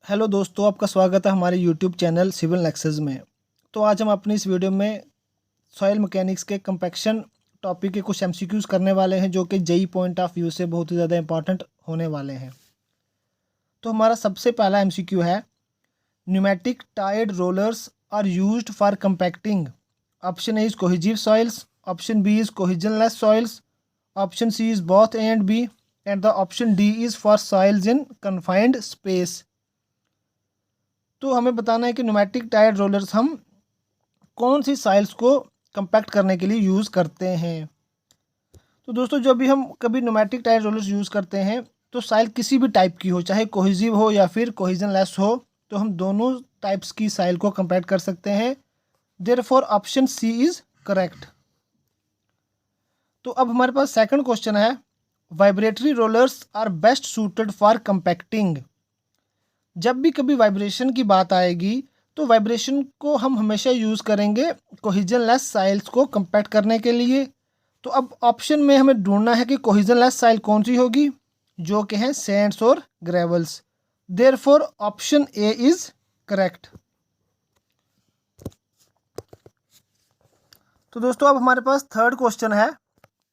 Hello दोस्तों, आपका स्वागत है हमारे यूट्यूब चैनल सिविल नेक्सस में। तो आज हम अपनी इस वीडियो में सॉइल मैकेनिक्स के कंपैक्शन टॉपिक के कुछ एमसीक्यूज़ करने वाले हैं, जो कि जेई पॉइंट ऑफ व्यू से बहुत ही ज़्यादा इंपॉर्टेंट होने वाले हैं। तो हमारा सबसे पहला एमसीक्यू है, pneumatic tyred rollers are used for compacting. Option A is cohesive soils, option B is cohesionless soils, option C is both A and B, and the option D is for soils in confined space. तो हमें बताना है कि pneumatic tyre rollers हम कौन सी soils को compact करने के लिए यूज़ करते हैं। तो दोस्तों, जब भी हम कभी न्यूमेटिक टायर रोलर्स यूज़ करते हैं तो साइल किसी भी टाइप की हो, चाहे कोहेसिव हो या फिर कोहेजनलेस हो, तो हम दोनों टाइप्स की साइल को कंपैक्ट कर सकते हैं। Therefore option C is correct. तो अब हमारे पास सेकंड क्वेश्चन है, vibratory rollers are best suited for compacting. जब भी कभी वाइब्रेशन की बात आएगी तो वाइब्रेशन को हम हमेशा यूज़ करेंगे कोहेजनलेस साइल्स को कंपैक्ट करने के लिए। तो अब ऑप्शन में हमें ढूंढना है कि कोहेजनलेस साइल कौन सी होगी, जो कि हैं सैंड्स और gravels. Therefore option A is correct. तो दोस्तों, अब हमारे पास थर्ड क्वेश्चन है,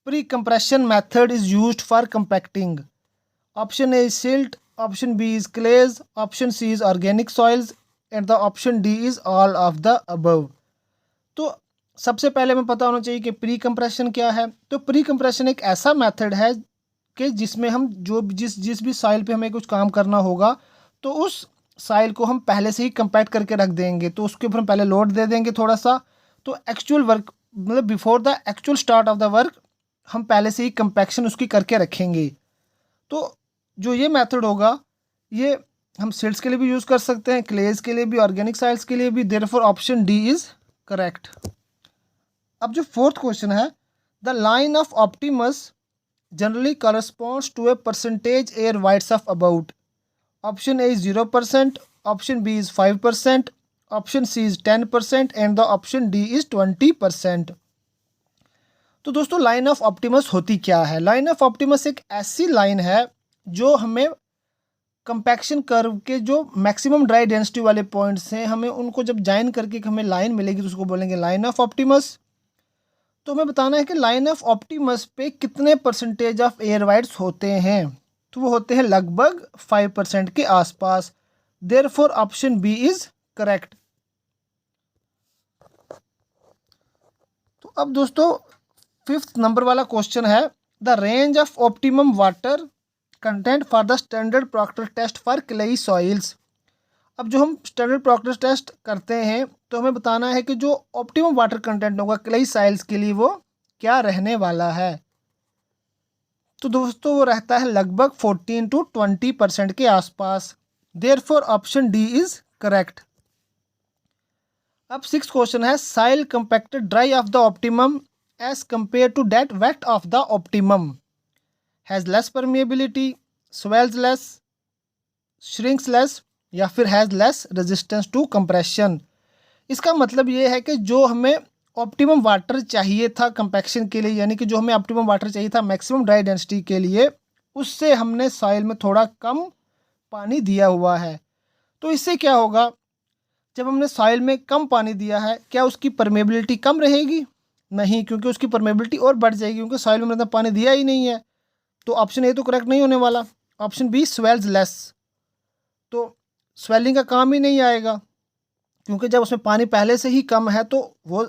pre compression method is used for compacting. Option A is silt, option B is clays, option C is organic soils, and the option D is all of the above. तो सबसे पहले हमें पता होना चाहिए कि pre compression क्या है। तो प्री कंप्रेशन एक ऐसा मेथड है कि जिसमें हम जो जिस जिस भी सॉइल पे हमें कुछ काम करना होगा, तो उस सॉइल को हम पहले से ही कंपैक्ट करके रख देंगे। तो उसके ऊपर हम पहले लोड दे देंगे थोड़ा सा, तो एक्चुअल वर्क मतलब before the actual start of the work हम पहले से ही कंपैक्शन उसकी करके रखेंगे। तो जो ये मेथड होगा, ये हम सिल्ट्स के लिए भी यूज़ कर सकते हैं, क्लेज के लिए भी, ऑर्गेनिक सॉइल्स के लिए भी। Therefore option D is correct. अब जो फोर्थ क्वेश्चन है, the line of optimus generally corresponds to a percentage air voids of about. Option A is 0%, option B is 5%, option C is 10%, and the option D is 20%। तो दोस्तों, line of Optimus होती क्या है? Line of Optimus एक ऐसी line है जो हमें कंपैक्शन कर्व के जो मैक्सिमम ड्राई डेंसिटी वाले पॉइंट्स हैं, हमें उनको जब ज्वाइन करके हमें लाइन मिलेगी तो उसको बोलेंगे लाइन ऑफ ऑप्टिमस। तो हमें बताना है कि लाइन ऑफ ऑप्टिमस पे कितने परसेंटेज ऑफ एयर वाइड्स होते हैं। तो वो होते हैं लगभग 5% के आसपास। Therefore option B is correct. तो अब दोस्तों, फिफ्थ नंबर वाला क्वेश्चन है, the range of optimum water content for the standard proctor test for clayey soils. अब जो हम स्टैंडर्ड प्रॉक्टर टेस्ट करते हैं, तो हमें बताना है कि जो ऑप्टिमम वाटर कंटेंट होगा क्लेई सॉइल्स के लिए, वो क्या रहने वाला है। तो दोस्तों, वो रहता है लगभग 14 to 20% के आसपास। Therefore option D is correct. अब सिक्स क्वेश्चन है, soil compacted dry of the optimum as compare to that wet of the optimum has less permeability, swells less, shrinks less, या फिर has less resistance to compression. इसका मतलब ये है कि जो हमें ऑप्टिमम वाटर चाहिए था कंपैक्शन के लिए, यानी कि जो हमें ऑप्टिमम वाटर चाहिए था मैक्सिमम ड्राई डेंसिटी के लिए, उससे हमने सॉइल में थोड़ा कम पानी दिया हुआ है। तो इससे क्या होगा, जब हमने सॉइल में कम पानी दिया है, क्या उसकी परमेबिलिटी कम रहेगी? नहीं, क्योंकि उसकी परमेबिलिटी और बढ़ जाएगी, क्योंकि सॉइल में मतलब पानी दिया ही नहीं है। तो ऑप्शन ए तो करेक्ट नहीं होने वाला। ऑप्शन बी स्वेल्स लेस, तो स्वेलिंग का काम ही नहीं आएगा, क्योंकि जब उसमें पानी पहले से ही कम है तो वो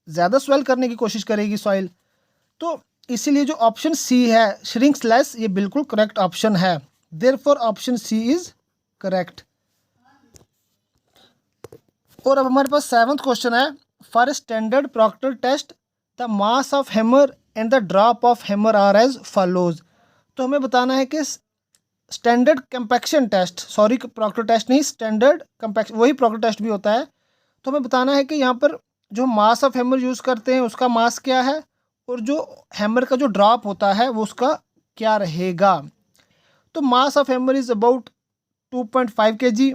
ज़्यादा स्वेल करने की कोशिश करेगी सॉइल। तो इसीलिए जो ऑप्शन सी है, श्रिंक्स लेस, ये बिल्कुल करेक्ट ऑप्शन है। Therefore option C is correct. और अब हमारे पास सेवंथ क्वेश्चन है, for standard proctor test the mass of hammer and the drop of hammer are as follows. तो हमें बताना है कि standard compaction test, sorry proctor test नहीं, स्टैंडर्ड कंपैक्शन वही प्रॉक्टर टेस्ट भी होता है। तो हमें बताना है कि यहाँ पर जो मास ऑफ हैमर यूज़ करते हैं उसका मास क्या है, और जो हैमर का जो ड्रॉप होता है वो उसका क्या रहेगा। तो मास of hammer is about 2.5 kg।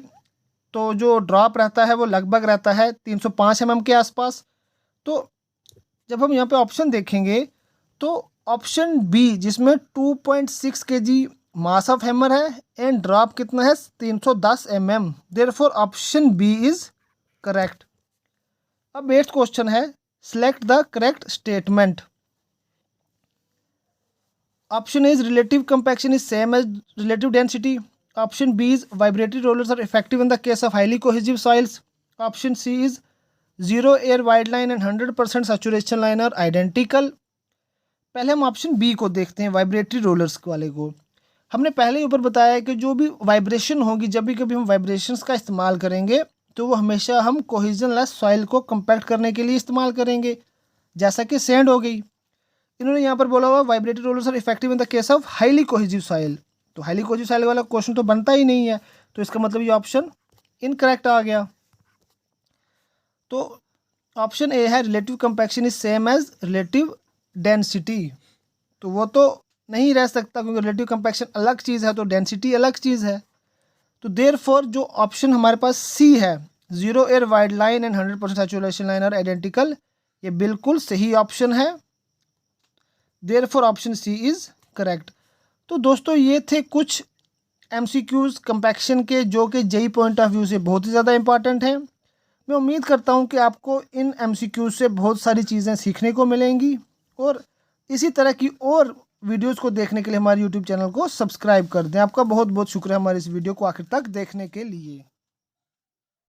तो जो ड्रॉप रहता है वो लगभग रहता है 305 mm के आसपास। तो जब हम यहाँ पे ऑप्शन देखेंगे, तो ऑप्शन बी जिसमें 2.6 kg मास ऑफ हैमर है एंड ड्रॉप कितना है 310 mm। Therefore option B is correct. अब 8th क्वेश्चन है, select the correct statement. Option A is relative compaction is same as relative density. Option B is vibratory rollers are effective in the case of highly cohesive soils. Option C is zero air void line and 100% saturation line are identical. पहले हम option B को देखते हैं, vibratory rollers वाले को। हमने पहले ही ऊपर बताया कि जो भी वाइब्रेशन होगी, जब भी कभी हम वाइब्रेशंस का इस्तेमाल करेंगे तो वो हमेशा हम कोहेजन लेस सॉइल को कंपैक्ट करने के लिए इस्तेमाल करेंगे, जैसा कि सैंड हो गई। इन्होंने यहाँ पर बोला हुआ vibratory rollers are effective in the case of highly cohesive soil, तो हाईली कोहेसिव सॉइल वाला क्वेश्चन तो बनता ही नहीं है, तो इसका मतलब ये ऑप्शन इनकरेक्ट आ गया। तो ऑप्शन ए है relative compaction is same as relative density, तो वो तो नहीं रह सकता क्योंकि रिलेटिव कंपैक्शन अलग चीज़ है तो डेंसिटी अलग चीज़ है। तो देयरफॉर जो ऑप्शन हमारे पास सी है, zero air void line and 100% saturation line are identical, ये बिल्कुल सही ऑप्शन है। Therefore option C is correct. तो दोस्तों ये थे कुछ MCQs कंपैक्शन के, जो कि जेई पॉइंट ऑफ व्यू से बहुत ही ज़्यादा इंपॉर्टेंट हैं। मैं उम्मीद करता हूँ कि आपको इन MCQs से बहुत सारी चीज़ें सीखने को मिलेंगी, और इसी तरह की और वीडियोस को देखने के लिए हमारे YouTube चैनल को सब्सक्राइब कर दें। आपका बहुत बहुत शुक्रिया हमारे इस वीडियो को आखिर तक देखने के लिए।